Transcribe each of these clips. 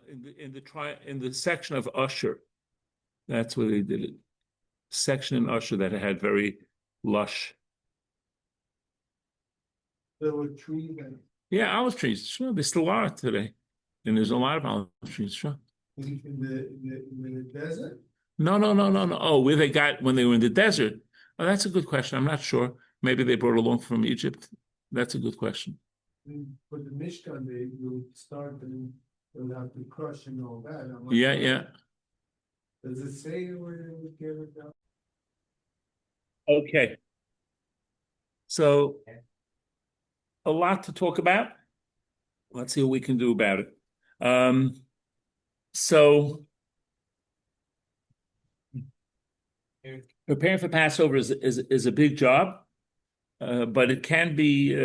in the section of Usher. That's where they did it. Section in Usher that had very lush. There were trees and Yeah, olive trees. Sure, they still are today, and there's a lot of olive trees. Sure. in the desert. No, no, no, no, no. Oh, where they got when they were in the desert? Oh, that's a good question. I'm not sure. Maybe they brought along from Egypt. That's a good question. For the Mishkan, they will start and they'll have to crush and all that. Yeah, yeah. Does it say where they would get it down? Okay. So a lot to talk about. Let's see what we can do about it. So preparing for Passover is a big job, but it can be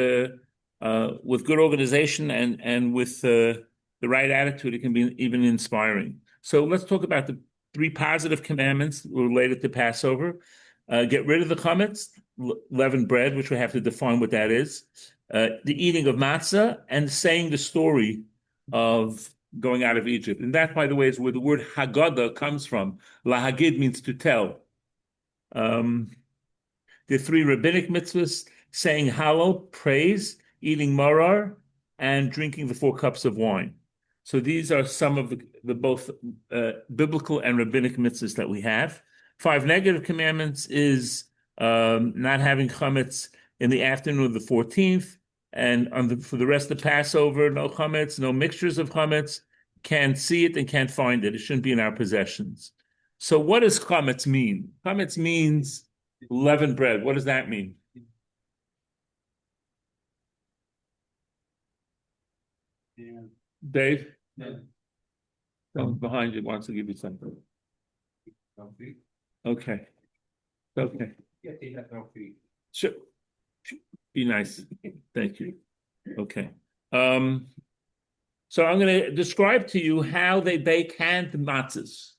with good organization and with the right attitude, it can be even inspiring. So let's talk about the three positive commandments related to Passover. Get rid of the chametz, leavened bread, which we have to define what that is. The eating of matzah and saying the story of going out of Egypt. And that, by the way, is where the word Haggadah comes from. Lahagid means to tell. The three rabbinic mitzvahs, saying Hallel, praise, eating maror, and drinking the 4 cups of wine. So these are some of the both biblical and rabbinic mitzvahs that we have. 5 negative commandments is not having chametz in the afternoon of the 14th, and for the rest of Passover, no chametz, no mixtures of chametz. Can't see it and can't find it. It shouldn't be in our possessions. So what does chametz mean? Chametz means leavened bread. What does that mean? Yeah. Dave? Yeah. Behind you wants to give you something. Okay. Okay. Yeah, they have no feet. Sure. Be nice. Thank you. Okay. So I'm going to describe to you how they bake hand matzahs.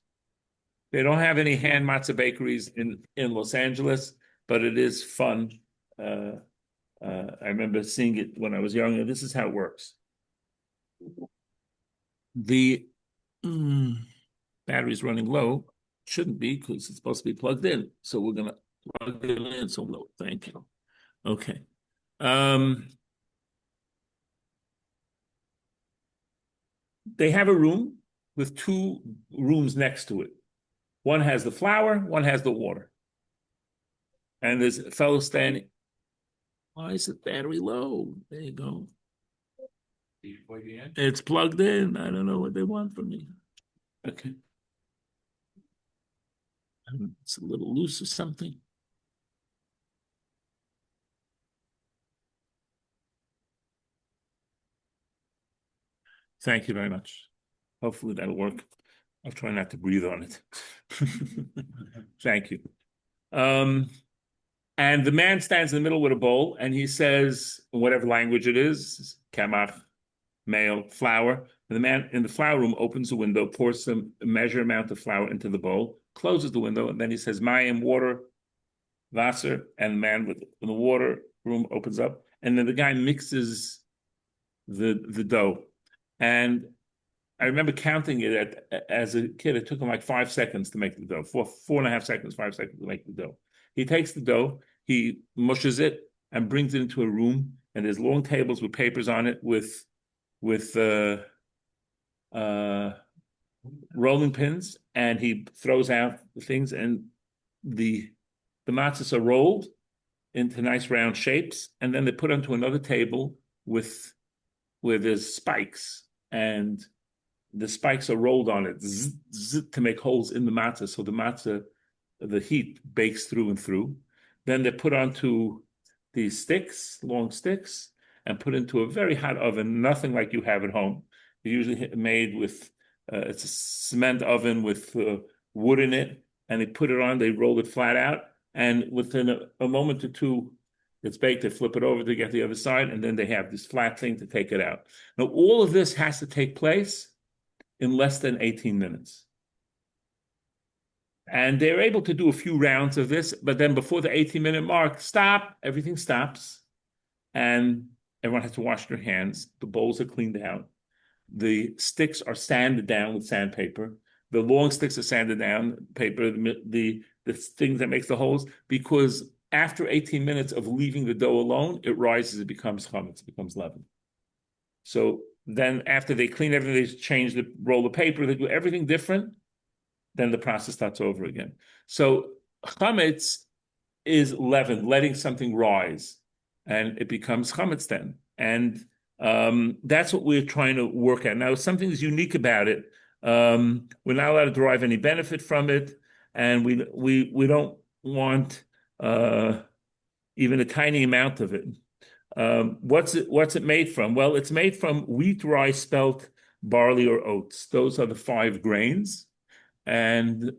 They don't have any hand matzah bakeries in Los Angeles, but it is fun. I remember seeing it when I was younger. This is how it works. The battery's running low. Shouldn't be because it's supposed to be plugged in. So we're going to plug it in. So low. Thank you. Okay. They have a room with 2 rooms next to it. One has the flour, one has the water. And there's a fellow standing. Why is the battery low? There you go. It's plugged in. I don't know what they want from me. Okay. It's a little loose or something. Thank you very much. Hopefully that'll work. I'll try not to breathe on it. Thank you. And the man stands in the middle with a bowl and he says, whatever language it is, kamach, male, flour. And the man in the flour room opens the window, pours some measure amount of flour into the bowl, closes the window, and then he says, mayim, water, Wasser, and the man in the water room opens up, and then the guy mixes the dough. And I remember counting it as a kid. It took him like 5 seconds to make the dough. 4.5 seconds, 5 seconds to make the dough. He takes the dough, he mushes it, and brings it into a room. And there's long tables with papers on it with rolling pins. And he throws out the things, and the matzahs are rolled into nice round shapes, and then they're put onto another table where there's spikes, and the spikes are rolled on it to make holes in the matzah, so the matzah, the heat bakes through and through. Then they're put onto these sticks, long sticks, and put into a very hot oven, nothing like you have at home. They're usually made with, it's a cement oven with wood in it, and they put it on, they roll it flat out, and within a moment or two, it's baked. They flip it over to get the other side, and then they have this flat thing to take it out. Now, all of this has to take place in less than 18 minutes. And they're able to do a few rounds of this, but then before the 18-minute mark, stop, everything stops, and everyone has to wash their hands. The bowls are cleaned out. the sticks are sanded down with sandpaper. The long sticks are sanded down, paper, the thing that makes the holes, because after 18 minutes of leaving the dough alone, it rises, it becomes chametz, it becomes leaven. So then after they clean everything, they change the roll of paper, they do everything different, then the process starts over again. So chametz is leaven, letting something rise, and it becomes chametz then. And that's what we're trying to work at. Now, something's unique about it. We're not allowed to derive any benefit from it, and we don't want even a tiny amount of it. What's it made from? Well, it's made from wheat, rye, spelt, barley, or oats. Those are the 5 grains. And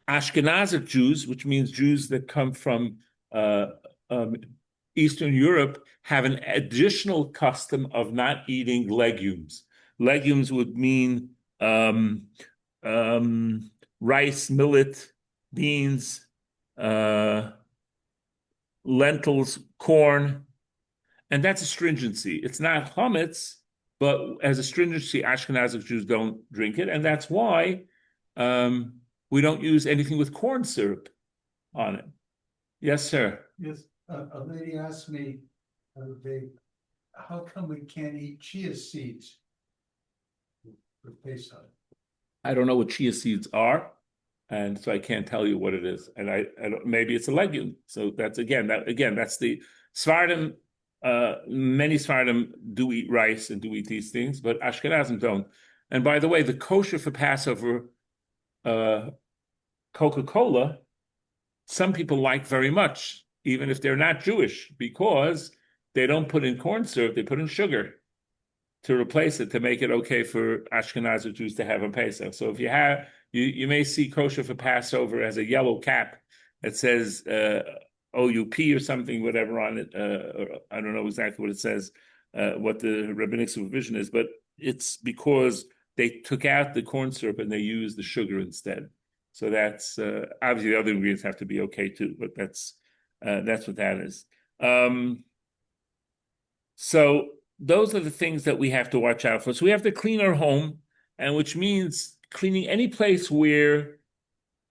Ashkenazic Jews, which means Jews that come from uh, um, Eastern Europe, have an additional custom of not eating legumes. Legumes would mean rice, millet, beans, lentils, corn, and that's astringency. It's not chametz, but as astringency, Ashkenazic Jews don't drink it, and that's why we don't use anything with corn syrup on it. Yes, sir. Yes, a lady asked me, how come we can't eat chia seeds for Pesach? I don't know what chia seeds are, and so I can't tell you what it is. And I don't, maybe it's a legume. So that's that's the Sephardim. Many Sephardim do eat rice and do eat these things, but Ashkenazim don't. And by the way, the kosher for Passover Coca-Cola, some people like very much, even if they're not Jewish, because they don't put in corn syrup, they put in sugar to replace it, to make it okay for Ashkenazi Jews to have on Pesach. So if you have, you may see kosher for Passover as a yellow cap that says OUP or something, whatever on it. I don't know exactly what it says, what the rabbinic supervision is, but it's because they took out the corn syrup and they used the sugar instead. So that's obviously the other ingredients have to be okay too, but that's what that is. So those are the things that we have to watch out for. So we have to clean our home, and which means cleaning any place where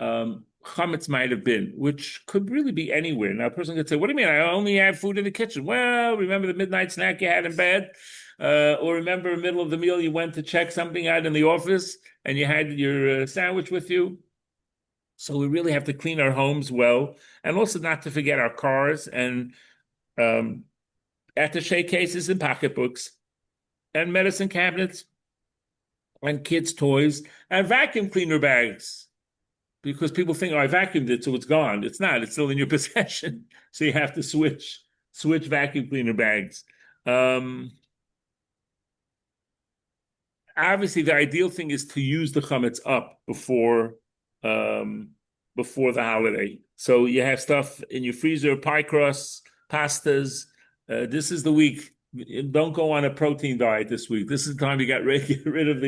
chametz might have been, which could really be anywhere. Now, a person could say, "What do you mean? I only have food in the kitchen." Well, remember the midnight snack you had in bed, or remember in the middle of the meal you went to check something out in the office and you had your sandwich with you. So we really have to clean our homes well, and also not to forget our cars and attaché cases and pocketbooks and medicine cabinets and kids' toys and vacuum cleaner bags. Because people think, oh, I vacuumed it, so it's gone. It's not. It's still in your possession. So you have to switch vacuum cleaner bags. Obviously, the ideal thing is to use the chametz up before the holiday. So you have stuff in your freezer, pie crusts, pastas. This is the week. Don't go on a protein diet this week. This is the time to get rid of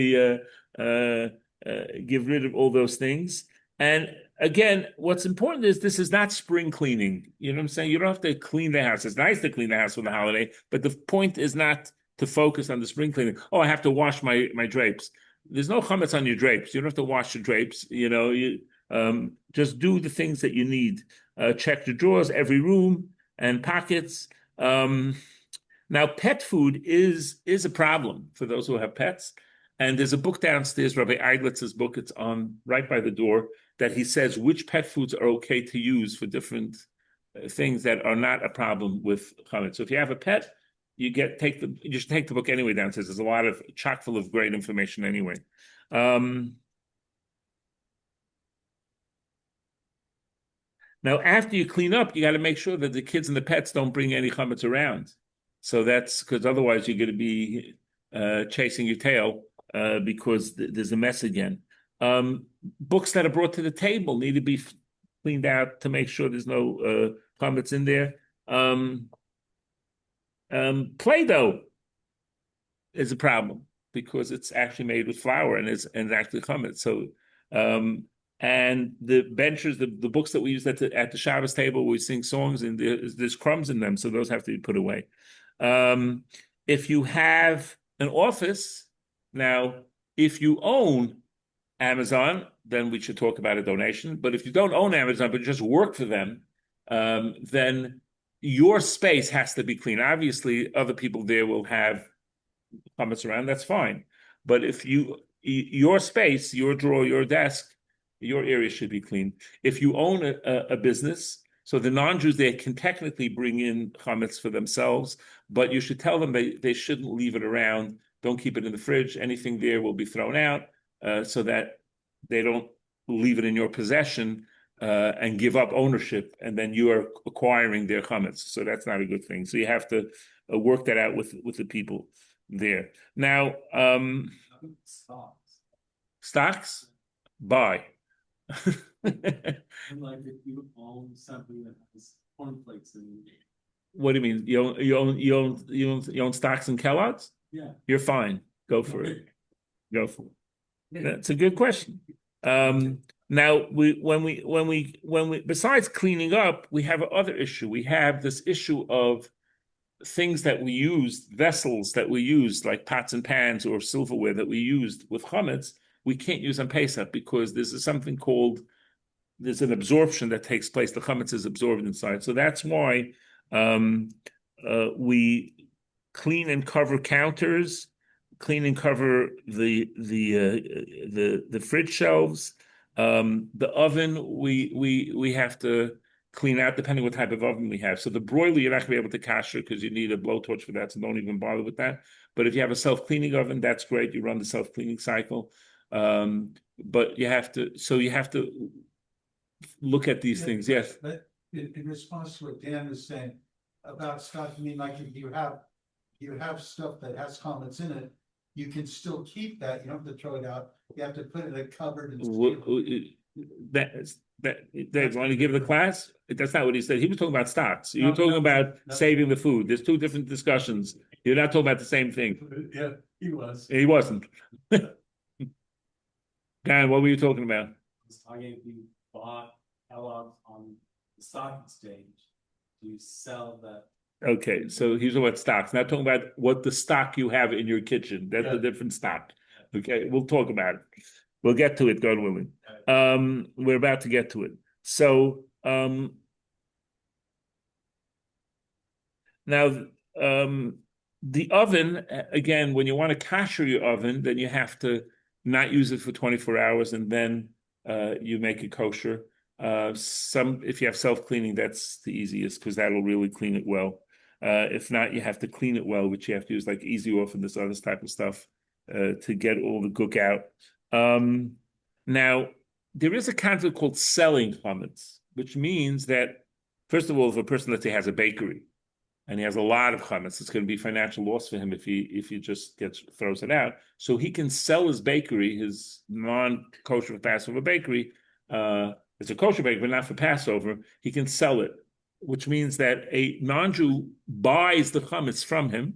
give rid of all those things. And again, what's important is this is not spring cleaning. You know what I'm saying? You don't have to clean the house. It's nice to clean the house for the holiday, but the point is not to focus on the spring cleaning. Oh, I have to wash my drapes. There's no chametz on your drapes. You don't have to wash your drapes. You know, you just do the things that you need. Check the drawers, every room, and pockets. Now, pet food is a problem for those who have pets. And there's a book downstairs, Rabbi Eiglitz's book. It's on right by the door, that he says which pet foods are okay to use for different things that are not a problem with chametz. So if you have a pet, you should take the book anyway downstairs. There's a lot of chock full of great information anyway. Now, after you clean up, you got to make sure that the kids and the pets don't bring any chametz around. So that's because otherwise you're going to be chasing your tail because there's a mess again. Books that are brought to the table need to be cleaned out to make sure there's no chametz in there. Play-Doh is a problem because it's actually made with flour and it's actually chametz. So and the benches, the books that we use at the Shabbos table, we sing songs and there's crumbs in them, so those have to be put away. if you have an office, now, if you own Amazon, then we should talk about a donation. But if you don't own Amazon, but just work for them, then your space has to be clean. Obviously, other people there will have comments around, that's fine. But if your space, your drawer, your desk, your area should be clean. If you own a business, so the non-Jews there can technically bring in chametz for themselves, but you should tell them they shouldn't leave it around. Don't keep it in the fridge. Anything there will be thrown out, so that they don't leave it in your possession and give up ownership, and then you are acquiring their chametz. So that's not a good thing. So you have to work that out with the people there. Now, stocks, buy. Like if you own something that has cornflakes in it. What do you mean? You own stocks in Kellogg's? Yeah. You're fine. Go for it. Go for it. That's a good question. Now when we besides cleaning up, we have another issue. We have this issue of things that we use, vessels that we use, like pots and pans or silverware that we used with chametz, we can't use on Pesach because there's an absorption that takes place. The chametz is absorbed inside. So that's why we clean and cover counters, clean and cover the fridge shelves. The oven we have to clean out depending what type of oven we have. So the broiler, you're not gonna be able to kasher because you need a blowtorch for that, so don't even bother with that. But if you have a self-cleaning oven, that's great. You run the self-cleaning cycle. But you have to look at these things. Yes. But in response to what Dan was saying about stuff, I mean, like if you have stuff that has comments in it, you can still keep that. You don't have to throw it out. You have to put it in a cupboard and That want to give the class? That's not what he said. He was talking about stocks. You're talking about saving the food. There's two different discussions. You're not talking about the same thing. Yeah, he was. He wasn't. Dan, what were you talking about? I gave you bought Kellogg's on the stock exchange to sell that. Okay, so he's talking about stocks, not talking about what the stock you have in your kitchen. That's a different stock. Okay, we'll talk about it. We'll get to it, God willing. We're about to get to it. So now the oven, again, when you want to kasher your oven, then you have to not use it for 24 hours and then you make it kosher. If you have self-cleaning, that's the easiest because that'll really clean it well. If not, you have to clean it well, which you have to use like Easy Off and this other type of stuff to get all the gook out. Now, there is a concept called selling chametz, which means that, first of all, if a person, let's say, has a bakery and he has a lot of chametz, it's going to be financial loss for him if he just throws it out. So he can sell his bakery, his non-kosher Passover bakery. It's a kosher bakery, but not for Passover. He can sell it, which means that a non-Jew buys the chametz from him,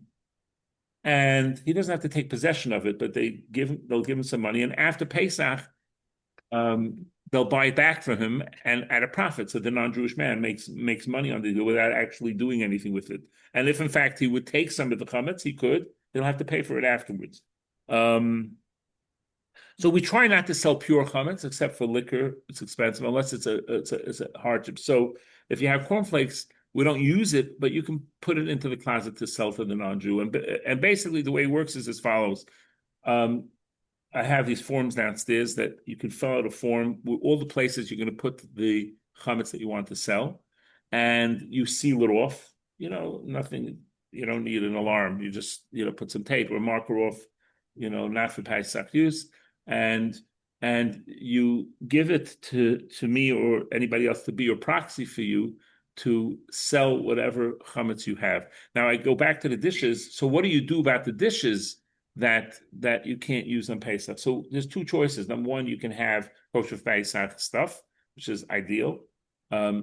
and he doesn't have to take possession of it, but they'll give him some money, and after Pesach, they'll buy it back from him and at a profit. So the non-Jewish man makes money on the deal without actually doing anything with it. And if in fact he would take some of the chametz, he could. He'll have to pay for it afterwards. So we try not to sell pure chametz except for liquor. It's expensive unless it's a hardship. So if you have cornflakes, we don't use it, but you can put it into the closet to sell to the non-Jew. And basically the way it works is as follows. I have these forms downstairs that you can fill out a form with all the places you're going to put the chametz that you want to sell, and you seal it off. Nothing. You don't need an alarm. You just put some tape or marker off. Not for Pesach use, and you give it to me or anybody else to be your proxy for you to sell whatever chametz you have. Now I go back to the dishes. So what do you do about the dishes that you can't use on Pesach? So there's two choices. Number one, you can have kosher Pesach stuff, which is ideal.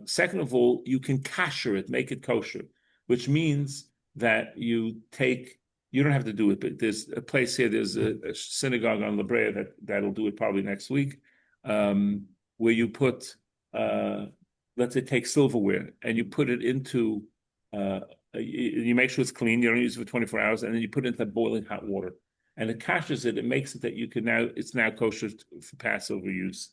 Second of all, you can kasher it, make it kosher, which means that you don't have to do it, but there's a place here, there's a synagogue on La Brea that'll do it probably next week, where you put, let's say take silverware and you put it into you make sure it's clean. You don't use it for 24 hours, and then you put it into boiling hot water, and it kashers it. It makes it that you can now it's now kosher for Passover use.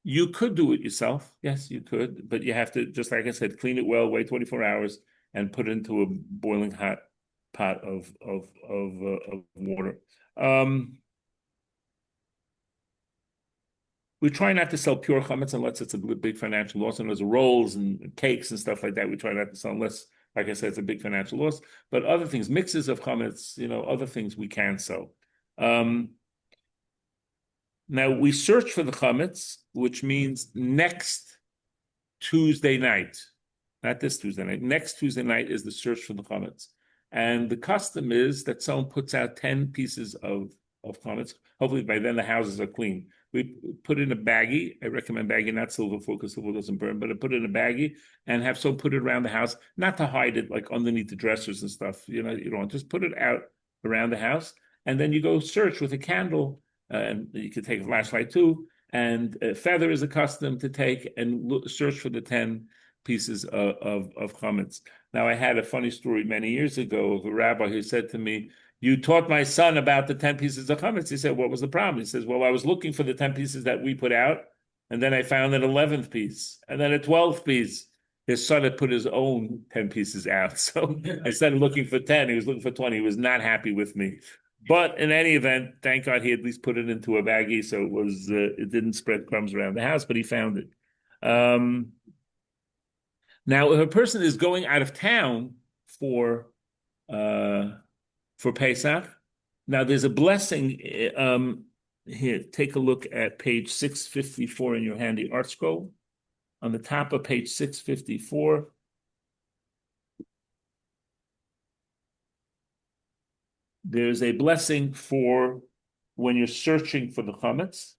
You could do it yourself. Yes, you could, but you have to, just like I said, clean it well, wait 24 hours, and put it into a boiling hot pot of water. We try not to sell pure chametz unless it's a big financial loss, and there's rolls and cakes and stuff like that. We try not to sell unless, like I said, it's a big financial loss. But other things, mixes of chametz, other things we can sell. Now we search for the chametz, which means next Tuesday night, not this Tuesday night. Next Tuesday night is the search for the chametz, and the custom is that someone puts out 10 pieces of chametz. Hopefully by then the houses are clean. We put in a baggie. I recommend baggie, not silver foil, because silver doesn't burn, but I put it in a baggie and have someone put it around the house, not to hide it like underneath the dressers and stuff. You don't just put it out around the house, and then you go search with a candle, and you can take a flashlight too. And a feather is a custom to take and search for the 10 pieces of chametz. Now, I had a funny story many years ago of a rabbi who said to me, "You taught my son about the 10 pieces of chametz." He said, "What was the problem?" He says, "Well, I was looking for the 10 pieces that we put out, and then I found an 11th piece, and then a 12th piece." His son had put his own 10 pieces out. So instead of looking for 10, he was looking for 20. He was not happy with me. But in any event, thank God he at least put it into a baggie, so it didn't spread crumbs around the house, but he found it. Now, if a person is going out of town for Pesach, now there's a blessing. Here, take a look at page 654 in your handy art scroll. On the top of page 654. There's a blessing for when you're searching for the chametz.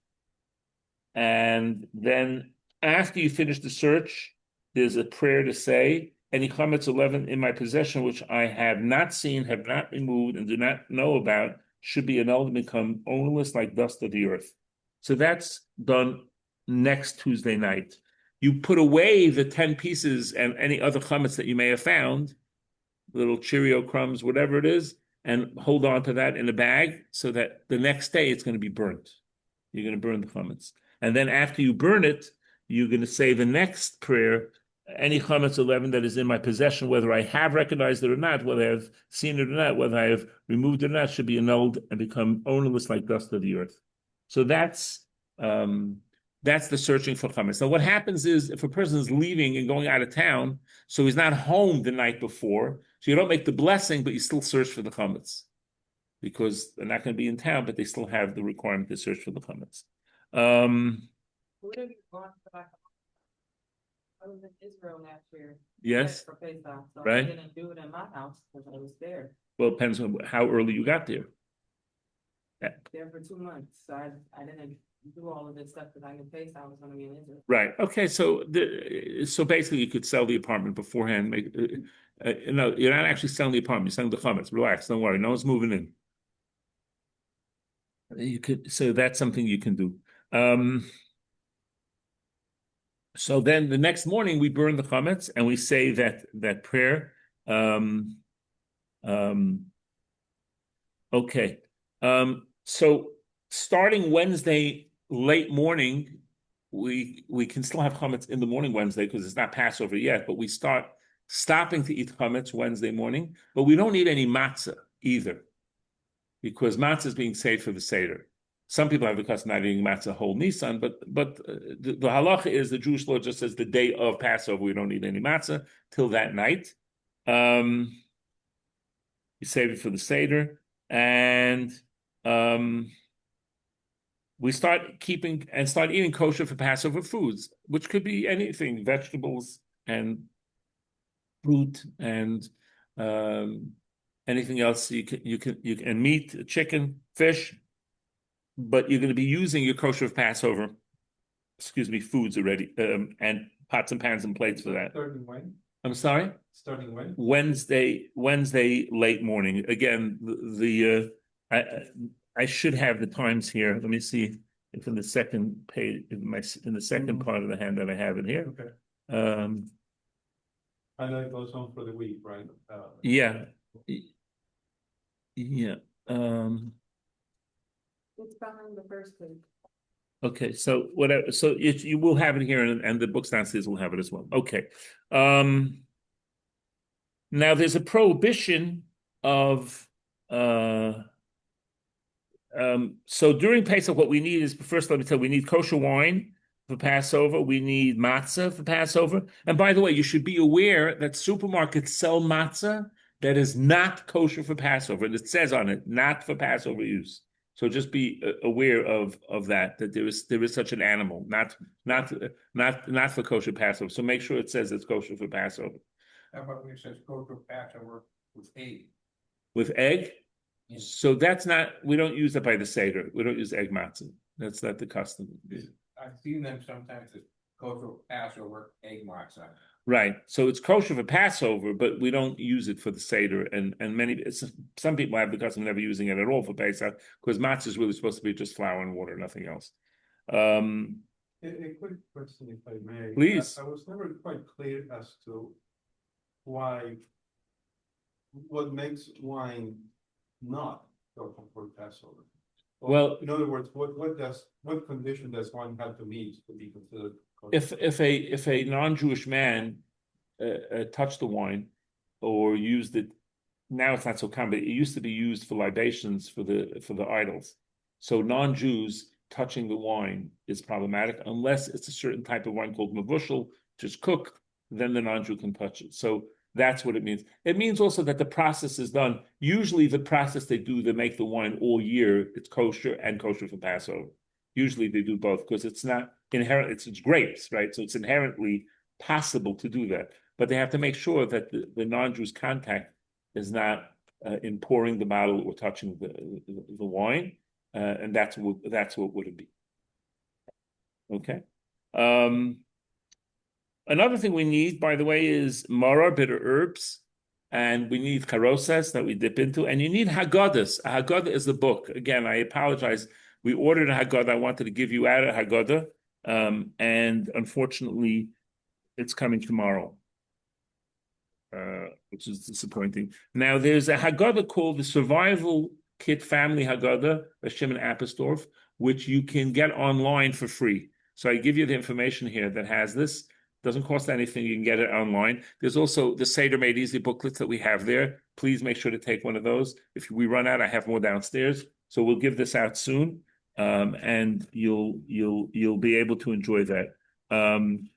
And then after you finish the search, there's a prayer to say, "Any chametz 11 in my possession, which I have not seen, have not removed, and do not know about, should be annulled and become ownerless like dust of the earth." So that's done next Tuesday night. You put away the 10 pieces and any other chametz that you may have found, little Cheerio crumbs, whatever it is, and hold on to that in a bag so that the next day it's going to be burnt. You're going to burn the chametz. And then after you burn it, you're going to say the next prayer, "Any chametz 11 that is in my possession, whether I have recognized it or not, whether I've seen it or not, whether I have removed it or not, should be annulled and become ownerless like dust of the earth." So that's the searching for chametz. Now, what happens is if a person is leaving and going out of town, so he's not home the night before, so you don't make the blessing, but you still search for the chametz because they're not going to be in town, but they still have the requirement to search for the chametz. Where have you gone for I was in Israel last year. Yes, For Pesach, so right. I didn't do it in my house because I was there. Well, it depends on how early you got there. There for 2 months, so I didn't do all of this stuff because I knew Pesach I was going to be in Israel. Right. Okay. So basically, you could sell the apartment beforehand. No, you're not actually selling the apartment. You're selling the chametz. Relax. Don't worry. No one's moving in. You could. So that's something you can do. So then the next morning we burn the chametz and we say that prayer. Okay. So starting Wednesday late morning, we can still have chametz in the morning Wednesday because it's not Passover yet, but we start stopping to eat chametz Wednesday morning, but we don't eat any matzah either because matzah is being saved for the Seder. Some people have the custom not eating matzah whole Nisan, but the halacha is the Jewish law just says the day of Passover we don't eat any matzah till that night. You save it for the Seder, and we start eating kosher for Passover foods, which could be anything, vegetables and fruit and anything else you can and meat, chicken, fish. But you're going to be using your kosher of Passover, foods already, and pots and pans and plates for that. Starting when? I'm sorry? Starting when? Wednesday late morning. Again, I should have the times here. Let me see if in the second page, in the second part of the hand that I have it here. Okay. And that goes on for the week, right? Yeah. Yeah. It's behind the first page. Okay, so whatever, so you will have it here, and the books downstairs will have it as well. Okay. Now there's a prohibition of so during Pesach, what we need is, first let me tell you, we need kosher wine for Passover, we need matzah for Passover. And by the way, you should be aware that supermarkets sell matzah that is not kosher for Passover, and it says on it, not for Passover use. So just be aware of that there is such an animal, not for kosher Passover. So make sure it says it's kosher for Passover. How about when it says kosher Passover with egg? With egg? Yeah. So that's not, we don't use that by the Seder. We don't use egg matzah. That's not the custom. I've seen them sometimes as kosher Passover egg matzah. Right. So it's kosher for Passover, but we don't use it for the Seder. And some people have the custom of never using it at all for Pesach, because matzah is really supposed to be just flour and water, nothing else. A quick question, if I may. Please. I was never quite clear as to what makes wine not kosher for Passover. Well, in other words, what condition does wine have to meet to be considered kosher? if a non-Jewish man touched the wine or used it, now it's not so common, but it used to be used for libations for the idols. So non-Jews touching the wine is problematic unless it's a certain type of wine called mavushal, which is cooked, then the non-Jew can touch it. So that's what it means. It means also that the process is done. Usually the process they make the wine all year, it's kosher and kosher for Passover. Usually they do both because it's not inherent, it's grapes, right? So it's inherently possible to do that. But they have to make sure that the non-Jew's contact is not in pouring the bottle or touching the wine. And that's what would it be. Okay. Another thing we need, by the way, is maror, bitter herbs, and we need karosas that we dip into, and you need Haggadahs. A Haggadah is the book. Again, I apologize. We ordered a Haggadah. I wanted to give you out a Haggadah, and unfortunately, it's coming tomorrow, which is disappointing. Now, there's a Haggadah called the Survival Kit Family Haggadah by Shimon Apostolf, which you can get online for free. So I give you the information here that has this. Doesn't cost anything. You can get it online. There's also the Seder Made Easy booklets that we have there. Please make sure to take one of those. If we run out, I have more downstairs. So we'll give this out soon, and you'll be able to enjoy that. And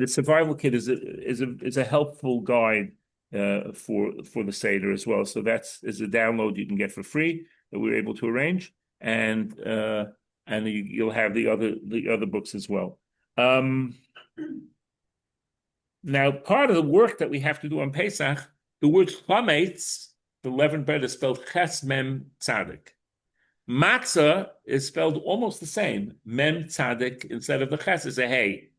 the Survival Kit is a helpful guide for the Seder as well. So is a download you can get for free that we're able to arrange, and you'll have the other books as well. Now, part of the work that we have to do on Pesach, the word chametz, the leavened bread, is spelled ches mem tzadik. Matzah is spelled almost the same, mem tzadik, instead of the ches is a hey.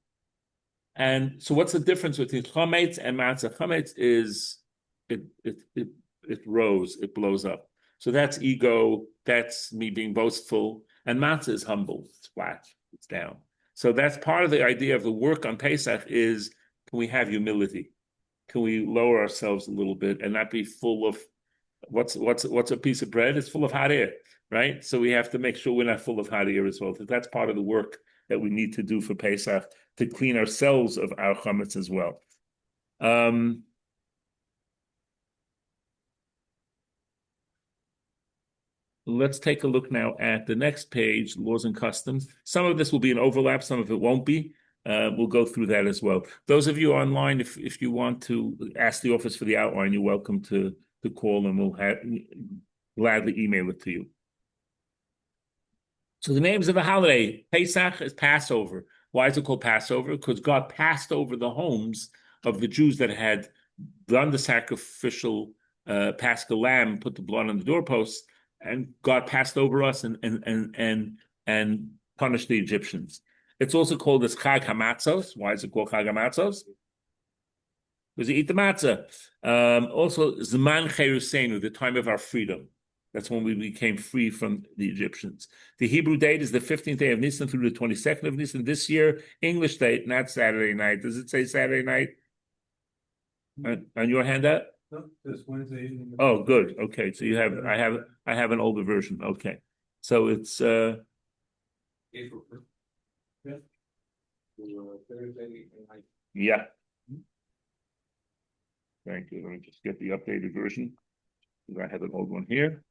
And so, what's the difference between chametz and matzah? Chametz is it rose, it blows up. So that's ego, that's me being boastful, and matzah is humble, it's flat, it's down. So that's part of the idea of the work on Pesach is, can we have humility? Can we lower ourselves a little bit and not be full of what's a piece of bread? It's full of hot air, right? So we have to make sure we're not full of hot air as well. That's part of the work that we need to do for Pesach to clean ourselves of our chametz as well. Let's take a look now at the next page, laws and customs. Some of this will be an overlap, some of it won't be. We'll go through that as well. Those of you online, if you want to ask the office for the outline, you're welcome to call, and we'll gladly email it to you. So the names of the holiday, Pesach is Passover. Why is it called Passover? Because God passed over the homes of the Jews that had done the sacrificial Paschal lamb, put the blood on the doorposts, and God passed over us and punished the Egyptians. It's also called as Chag HaMatzos. Why is it called Chag HaMatzos? Because you eat the matzah. Also, Zman Cherusenu, the time of our freedom. That's when we became free from the Egyptians. The Hebrew date is the 15th day of Nisan through the 22nd of Nisan this year. English date, not Saturday night. Does it say Saturday night? On your handout? No, this Wednesday evening. Oh, good. Okay, so you have, I have an older version. Okay. So it's April first. Yeah. Thursday night. yeah. Thank you. Let me just get the updated version. I have an old one here.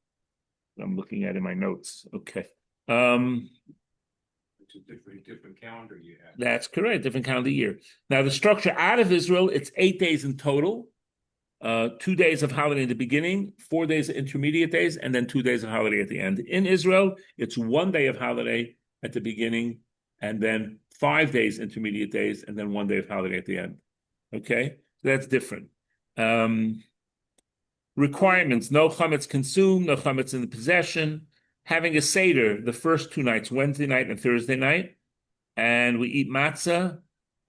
I'm looking at in my notes. Okay. Which is different calendar you have. That's correct. Different calendar year. Now the structure out of Israel, it's 8 days in total. 2 days of holiday in the beginning, 4 days of intermediate days, and then 2 days of holiday at the end. In Israel, it's 1 day of holiday at the beginning, and then 5 days intermediate days, and then 1 day of holiday at the end. Okay, that's different. Requirements: no chametz consumed, no chametz in the possession. Having a seder the first 2 nights, Wednesday night and Thursday night, and we eat matzah,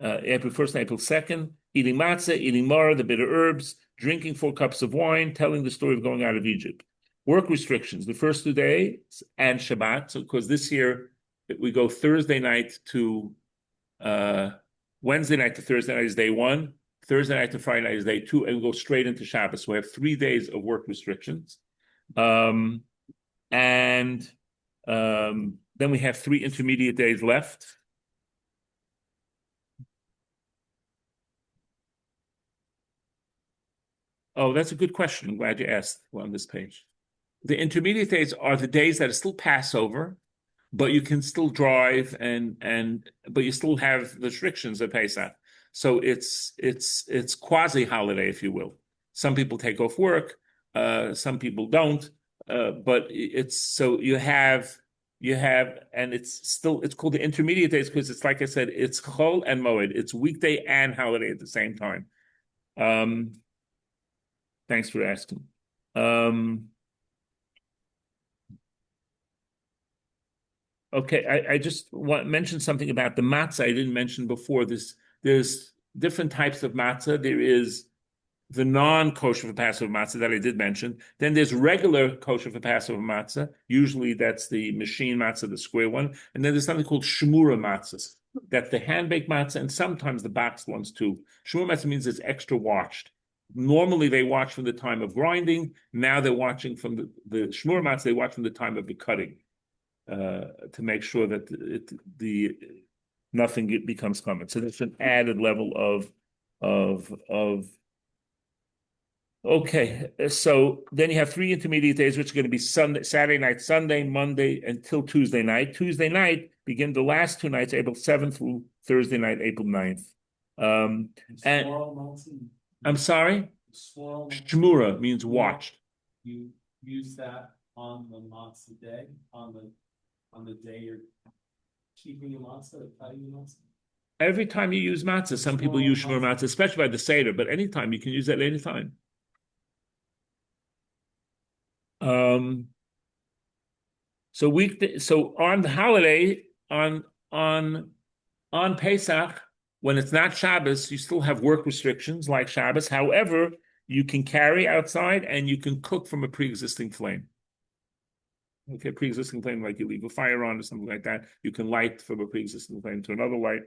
April 1st and April 2nd, eating matzah, eating maror, the bitter herbs, drinking 4 cups of wine, telling the story of going out of Egypt. Work restrictions, the first 2 days and Shabbat. So, because this year we go Thursday night to Wednesday night to Thursday night is day 1, Thursday night to Friday night is day 2, and we go straight into Shabbat. So we have 3 days of work restrictions. Then we have 3 intermediate days left. Oh, that's a good question. I'm glad you asked on this page. The intermediate days are the days that are still Passover, but you can still drive but you still have the restrictions of Pesach. So it's quasi holiday, if you will. Some people take off work, some people don't, but it's so you have, and it's called the intermediate days because it's like I said, it's Chol and Moed. It's weekday and holiday at the same time. Thanks for asking. Okay, I just want mention something about the matzah I didn't mention before. There's different types of matzah. There is the non-kosher for Passover matzah that I did mention. Then there's regular kosher for Passover matzah. Usually that's the machine matzah, the square one. And then there's something called shmura matzahs. That's the hand-baked matzah and sometimes the boxed ones too. Shmura matzah means it's extra watched. Normally they watch from the time of grinding. Now they're watching from the shmura matzah, they watch from the time of the cutting. To make sure that nothing becomes common. So that's an added level of okay. So then you have 3 intermediate days, which are going to be Saturday night, Sunday, Monday, until Tuesday night. Tuesday night begin the last 2 nights, April 7th through Thursday night, April 9th. And I'm sorry? Shmura means watched. You use that on the matzah day, on the day you're keeping your matzah, or cutting your matzah? Every time you use matzah, some people use shmur matzah, especially by the Seder, but anytime you can use that anytime. So on the holiday, on Pesach, when it's not Shabbos, you still have work restrictions like Shabbos. However, you can carry outside and you can cook from a pre-existing flame. Okay, pre-existing flame, like you leave a fire on or something like that. You can light from a pre-existing flame to another light.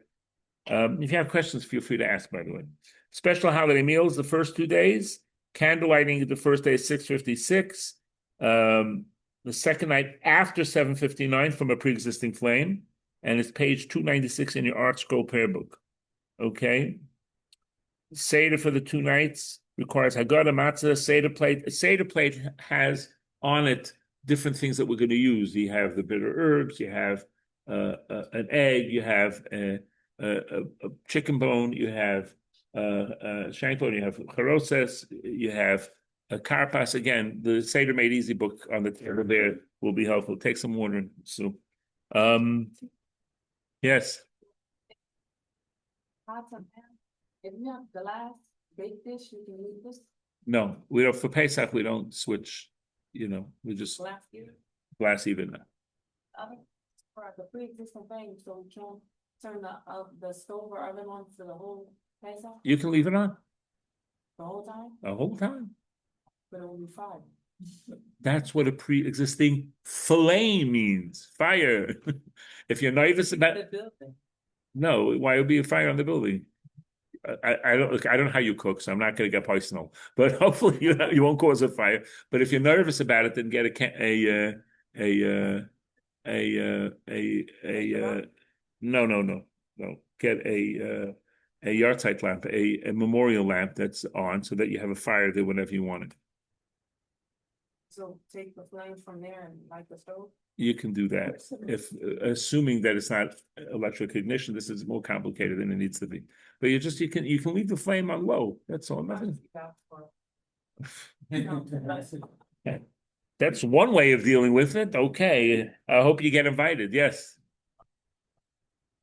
If you have questions, feel free to ask, by the way. Special holiday meals, the first 2 days. Candle lighting, the first day is 6:56. The second night after 7:59 from a pre-existing flame. And it's page 296 in your Art Scroll prayer book. Okay. Seder for the 2 nights requires Haggadah, matzah, Seder plate. A Seder plate has on it different things that we're going to use. You have the bitter herbs, you have an egg, you have a chicken bone, you have shank bone, you have charoses, you have a karpas. Again, the Seder Made Easy book on the table there will be helpful. Take some water. So, yes. If you have glass baked dish, you can use this No, we don't. For Pesach, we don't switch. We just glass here. glass even. For the pre-existing thing, so we can't turn the stove or oven on for the whole Pesach, You can leave it on the whole time, the whole time. but it will be fine. That's what a pre-existing flame means. Fire. If you're nervous about The building. no, why would be a fire on the building? I don't know how you cook, so I'm not going to get personal. But hopefully you won't cause a fire. But if you're nervous about it, then get a no. Get a yahrzeit lamp, a memorial lamp that's on, so that you have a fire there whenever you want it. So take the flames from there and light the stove? You can do that. If assuming that it's not electric ignition, this is more complicated than it needs to be. But you can leave the flame on low. That's all. Nothing. That's one way of dealing with it. Okay. I hope you get invited. Yes.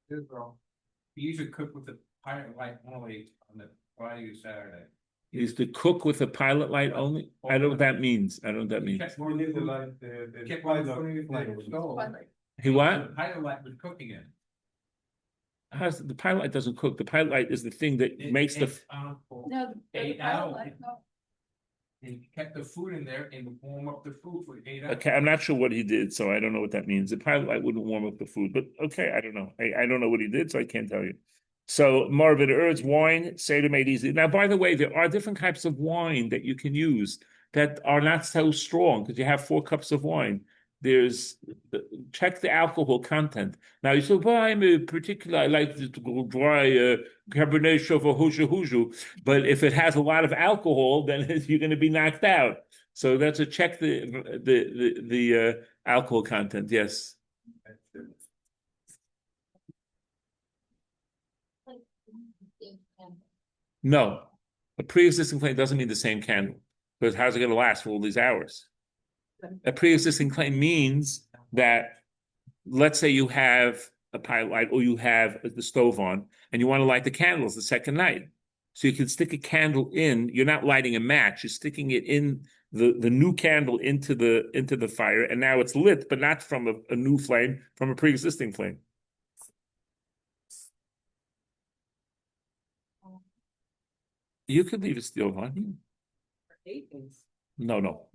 Good, bro. You usually cook with the pilot light only on the Friday or Saturday. Is to cook with a pilot light only? I don't know what that means. I don't know what that means. More than the light, the pilot. He what? The pilot light was cooking it. How's the pilot light doesn't cook? The pilot light is the thing that makes the. No, Eight hours. He kept the food in there and warm up the food for 8 hours. Okay, I'm not sure what he did, so I don't know what that means. The pilot light wouldn't warm up the food, but okay, I don't know. I don't know what he did, so I can't tell you. So morbid herbs, wine, Seder made easy. Now, by the way, there are different types of wine that you can use that are not so strong because you have 4 cups of wine. There's check the alcohol content. Now you say, well, I'm a particular, I like to go dry Cabernet Sauvignon, but if it has a lot of alcohol, then you're going to be knocked out. So that's a check the alcohol content. Yes. No, a pre-existing claim doesn't mean the same candle, because how's it going to last for all these hours? A pre-existing claim means that, let's say you have a pilot light or you have the stove on and you want to light the candles the second night. So you can stick a candle in, you're not lighting a match, you're sticking it in the new candle into the fire, and now it's lit, but not from a new flame, from a pre-existing flame. You could leave it still on. No.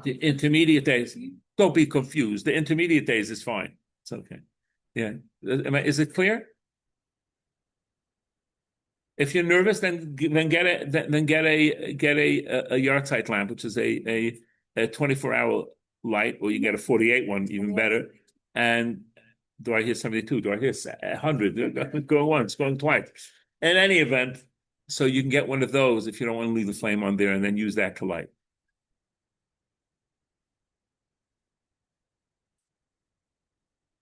The intermediate days, don't be confused. The intermediate days is fine. It's okay. Yeah. Is it clear? If you're nervous, then get a yahrzeit lamp, which is a 24-hour light, or you get a 48 one, even better. And do I hear 72? Do I hear 100? Going once, going twice. In any event, so you can get one of those if you don't want to leave the flame on there, and then use that to light.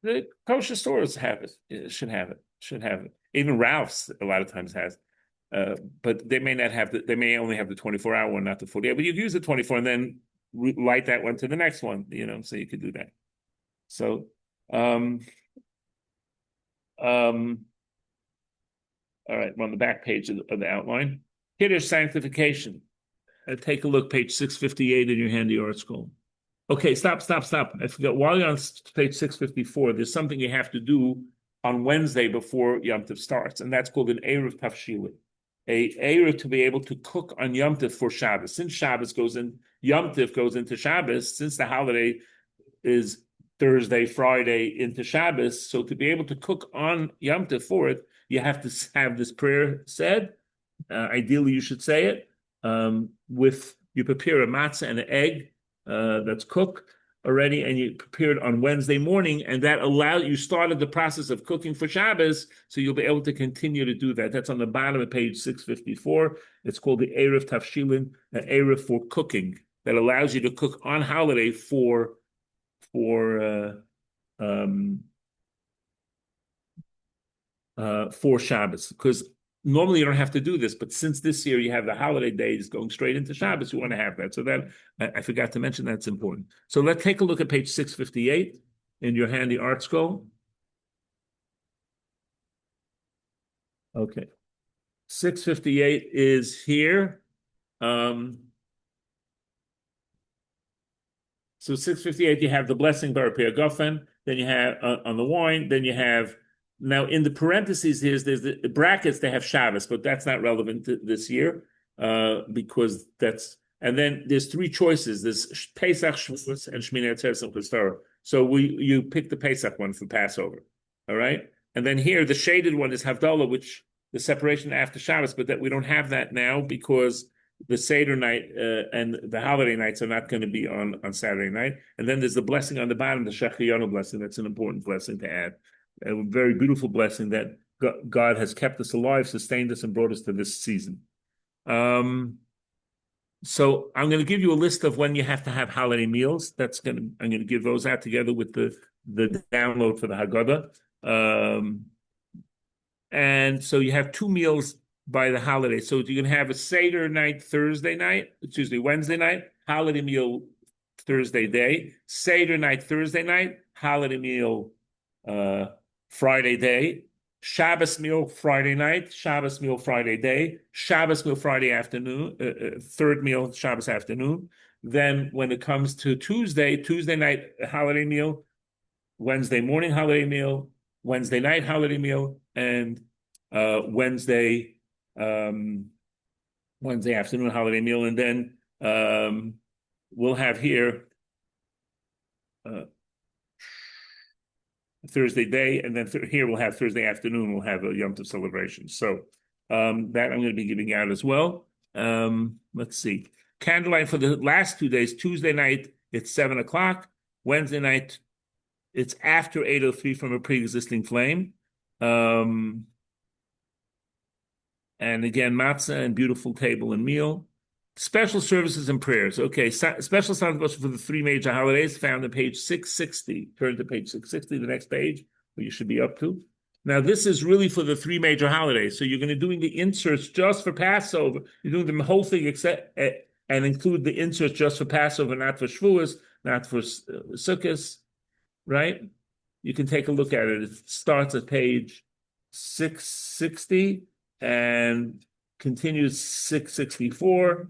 The kosher stores have it. Should have it. Even Ralph's a lot of times has, but they may not have they may only have the 24-hour one, not the 48. But you use the 24 and then light that one to the next one. So you could do that. So, all right, we're on the back page of the outline. Kiddush sanctification. Take a look, page 658 in your handy art scroll. Okay, stop. I forgot. While you're on page 654, there's something you have to do on Wednesday before Yom Tov starts, and that's called an Erev Tavshilin. A Erev to be able to cook on Yom Tov for Shabbos. Since Yom Tov goes into Shabbos, since the holiday is Thursday, Friday into Shabbos, so to be able to cook on Yom Tov for it, you have to have this prayer said. Ideally, you should say it you prepare a matzah and an egg that's cooked already, and you prepared on Wednesday morning, and that you started the process of cooking for Shabbos, so you'll be able to continue to do that. That's on the bottom of page 654. It's called the Erev Tavshilin, an Erev for cooking, that allows you to cook on holiday for Shabbos, because normally you don't have to do this, but since this year you have the holiday days going straight into Shabbos, you want to have that. So that I forgot to mention that's important. So let's take a look at page 658 in your handy art scroll. Okay, 658 is here. So 658, you have the blessing bar Gofen, then you have on the wine, then you have. Now, in the parentheses, there's the brackets, they have Shabbos, but that's not relevant to this year because and then there's 3 choices. There's Pesach, Shavuos, and Shmini Atzeres and Chesed. So you pick the Pesach one for Passover, all right? And then here, the shaded one is Havdalah, which the separation after Shabbos, but that we don't have that now because the Seder night and the holiday nights are not going to be on Saturday night. And then there's the blessing on the bottom, the Shechiyanu blessing. That's an important blessing to add. A very beautiful blessing that God has kept us alive, sustained us, and brought us to this season. So I'm going to give you a list of when you have to have holiday meals. I'm going to give those out together with the download for the Haggadah. And so you have 2 meals by the holiday. So you can have a Seder night, Wednesday night, holiday meal Thursday day, Seder night, Thursday night, holiday meal Friday day, Shabbos meal Friday night, Shabbos meal Friday day, Shabbos meal Friday afternoon, third meal Shabbos afternoon. Then when it comes to Tuesday night holiday meal, Wednesday morning holiday meal, Wednesday night holiday meal, and Wednesday afternoon holiday meal, and then we'll have here Thursday day, and then here we'll have Thursday afternoon. We'll have a Yom Tov celebration. So that I'm going to be giving out as well. Let's see, candlelight for the last 2 days. Tuesday night it's 7 o'clock. Wednesday night it's after 8:03 from a pre-existing flame. And again, matzah and beautiful table and meal. Special services and prayers. Okay, special Sunday devotion for the 3 major holidays found on page 660. Turn to page 660, the next page, where you should be up to. Now, this is really for the 3 major holidays. So you're going to doing the inserts just for Passover. You're doing the whole thing except and include the inserts just for Passover, not for Shavuos, not for Sukkot, right? You can take a look at it. It starts at page 660 and continues 664.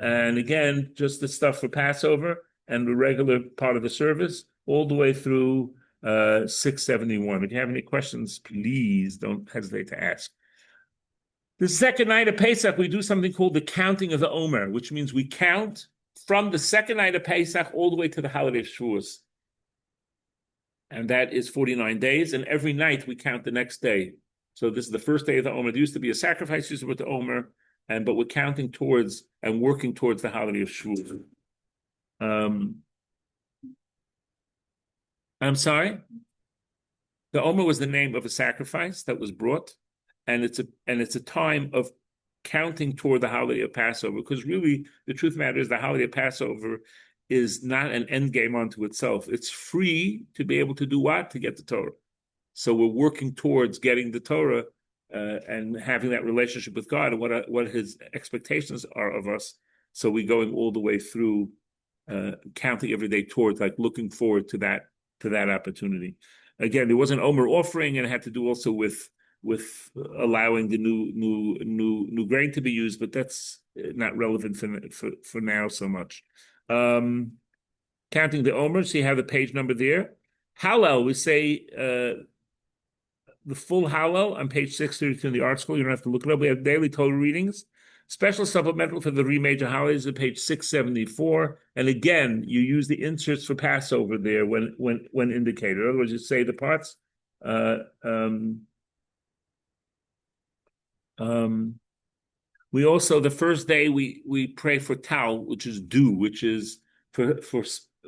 And again, just the stuff for Passover and the regular part of the service, all the way through 671. If you have any questions, please don't hesitate to ask. The second night of Pesach, we do something called the counting of the Omer, which means we count from the second night of Pesach all the way to the holiday of Shavuos. And that is 49 days. And every night we count the next day. So this is the first day of the Omer. There used to be a sacrifice used with the Omer. But we're counting towards and working towards the holiday of Shavuot. I'm sorry. The Omer was the name of a sacrifice that was brought, and it's a time of counting toward the holiday of Passover. Because really, the truth matter is the holiday of Passover is not an end game unto itself. It's free to be able to do what? To get the Torah. So we're working towards getting the Torah. And having that relationship with God and what His expectations are of us. So we're going all the way through, counting every day towards, like looking forward to that opportunity. Again, there was an Omer offering, and it had to do also with allowing the new grain to be used, but that's not relevant for now so much. Counting the Omer, so you have the page number there. Hallel, we say. The full Hallel on page 632 in the Art School. You don't have to look it up. We have daily Torah readings. Special supplemental for the 3 major holidays on page 674. And again, you use the inserts for Passover there when indicated. In other words, you say the parts. We also, the first day, we pray for Tal, which is dew, which is for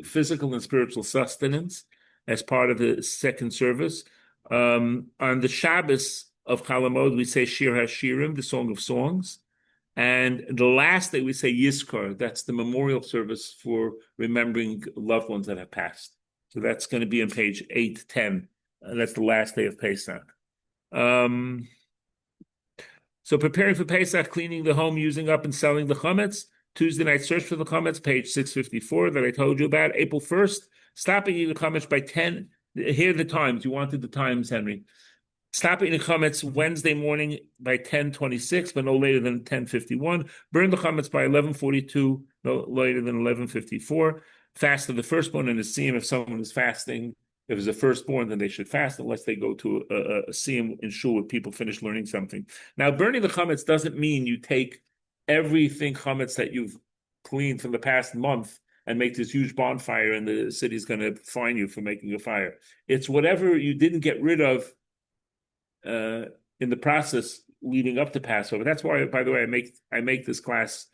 physical and spiritual sustenance as part of the second service. On the Shabbos of Chalamod, we say Shir HaShirim, the Song of Songs. And the last day we say Yizkor, that's the memorial service for remembering loved ones that have passed. So that's going to be on page 810. That's the last day of Pesach. So preparing for Pesach, cleaning the home, using up and selling the chametz. Tuesday night search for the chametz, page 654 that I told you about. April 1st, stopping eating the chametz by 10. Here are the times. You wanted the times, Henry. Stop eating the chametz Wednesday morning by 10:26, but no later than 10:51. Burn the chametz by 11:42, no later than 11:54. Fast of the firstborn and a siyum. If someone is fasting, if it's a firstborn, then they should fast unless they go to a siyum in shul where people finish learning something. Now, burning the chametz doesn't mean you take everything chametz that you've cleaned from the past month and make this huge bonfire, and the city's going to fine you for making a fire. It's whatever you didn't get rid of in the process, leading up to Passover. That's why, by the way, I make this class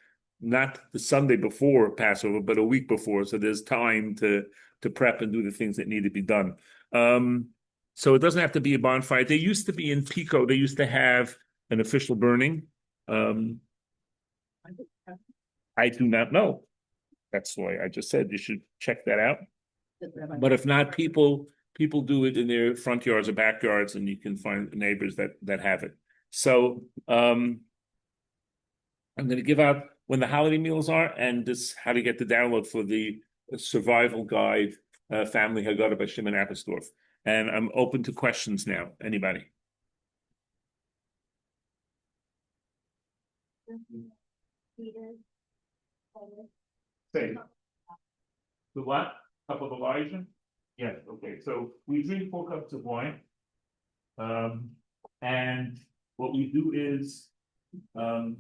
not the Sunday before Passover, but a week before, so there's time to prep and do the things that need to be done. So it doesn't have to be a bonfire. They used to be in Pico. They used to have an official burning. I do not know. That's why I just said you should check that out. But if not, people do it in their front yards or backyards, and you can find neighbors that have it. So I'm going to give out when the holiday meals are and this how to get the download for the survival guide, Family Haggadah by Shimon Apostolf. And I'm open to questions now. Anybody? Say the what? Cup of Elijah? Yes, okay. So we drink 4 cups of wine. And what we do is the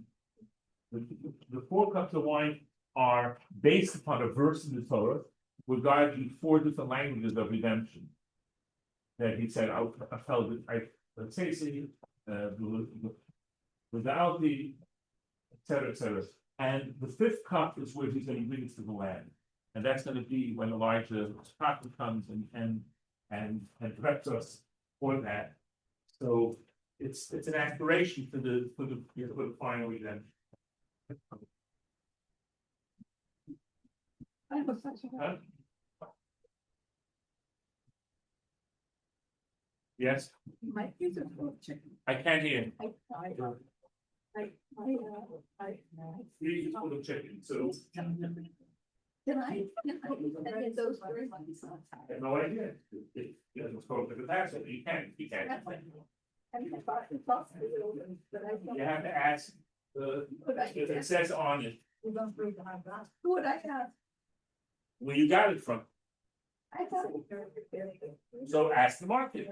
4 cups of wine are based upon a verse in the Torah regarding 4 different languages of redemption. That he said, I felt it, let's say, without the, etc., etc. And the 5th cup is where he's going to bring it to the land. And that's going to be when Elijah's prophet comes and preps us for that. So it's an aspiration for the final redemption. I have a question. Huh? Yes, My kids are full of chicken. I can't hear. Freezer full of chicken, so Can I get those very much? I have no idea. It doesn't spoke to the pastor, you can't. You have to ask if it says on it, Who would I ask? where you got it from. I thought. So ask the market.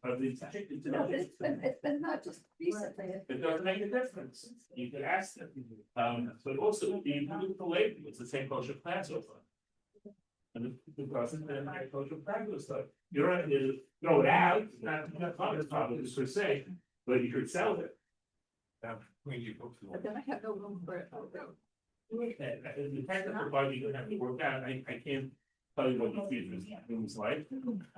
Are these chickens? No, it's been not just recently. It doesn't make a difference. You can ask them. But also, you can look at the label, it's the same kosher Passover. And the person then had kosher Passover stuff. You're right, you throw it out, not probably per se, but you could sell it. When you go to. But then I have no room for it. The technical part you don't have to work out, I can't tell you what the freezer is like,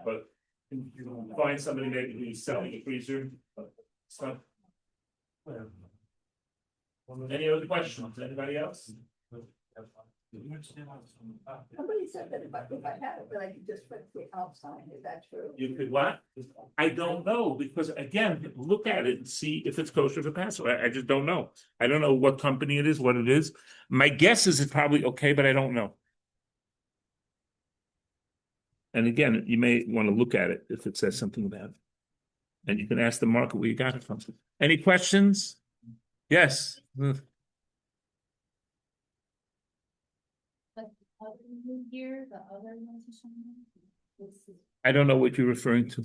but you find somebody maybe who's selling a freezer, stuff. Any other questions, anybody else? Somebody said that if I had it, but I could just print the outside, is that true? You could what? I don't know, because again, look at it and see if it's kosher for Passover. I just don't know. I don't know what company it is, what it is. My guess is it's probably okay, but I don't know. And again, you may want to look at it if it says something about it. And you can ask the market where you got it from. Any questions? Yes. Year, the other ones. I don't know what you're referring to.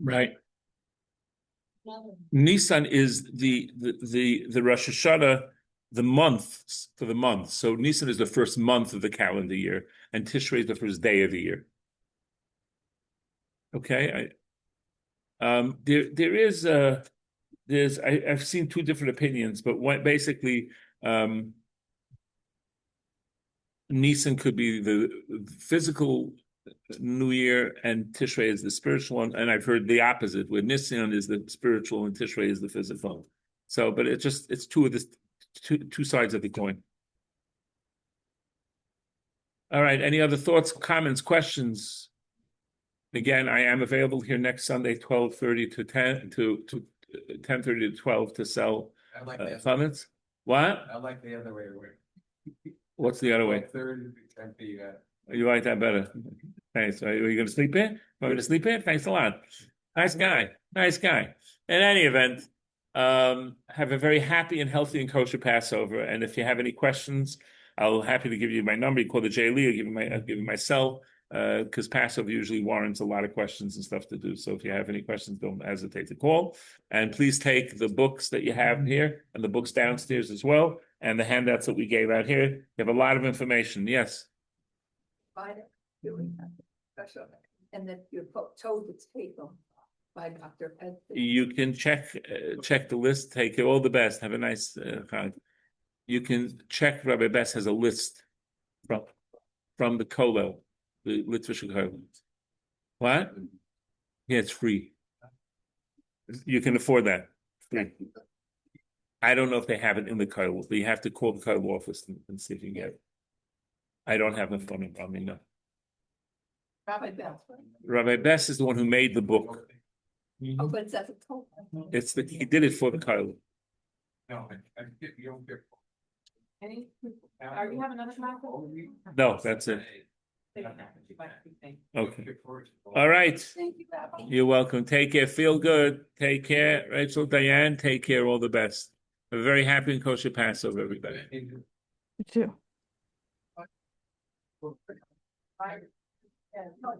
Right. Nisan is the Rosh Hashanah, the month for the month. So Nisan is the first month of the calendar year, and Tishrei is the first day of the year. Okay, I've seen 2 different opinions, but one basically Nisan could be the physical New Year and Tishrei is the spiritual one, and I've heard the opposite, where Nisan is the spiritual and Tishrei is the physical. So, but it's two sides of the coin. All right. Any other thoughts, comments, questions? Again, I am available here next Sunday, 12:30 to 10:30 to 12 to sell comments. What? I like the other way around. What's the other way? 12:30 to 10 p.m. You like that better? Thanks. Are you going to sleep in? Want me to sleep in? Thanks a lot. Nice guy. Nice guy. In any event, have a very happy and healthy and kosher Passover. And if you have any questions, I'll happy to give you my number. You call the JLE, I'll give you my cell, because Passover usually warrants a lot of questions and stuff to do. So if you have any questions, don't hesitate to call. And please take the books that you have here and the books downstairs as well, and the handouts that we gave out here. You have a lot of information. Yes. Doing that special, and that you're told to take them. by Dr. Ed. You can check the list, take all the best, have a nice Chag. You can check, Rabbi Bess has a list from the Kollel, the Litvish Kollel. What? Yeah, it's free. You can afford that. Free. I don't know if they have it in the Kollel, but you have to call the Kollel office and see if you can get it. I don't have a phone number, I mean, no. Rabbi Beth. Rabbi Bess is the one who made the book. Oh, but it says it's told. He did it for the Kollel. No, I get, you don't get. Any, are you having another microphone? No, that's it. Okay. All All right. Thank you, Rabbi. You're welcome. Take care. Feel good. Take care. Rachel, Diane, take care. All the best. A very happy and kosher Passover, everybody. You too. Right. Yeah, no,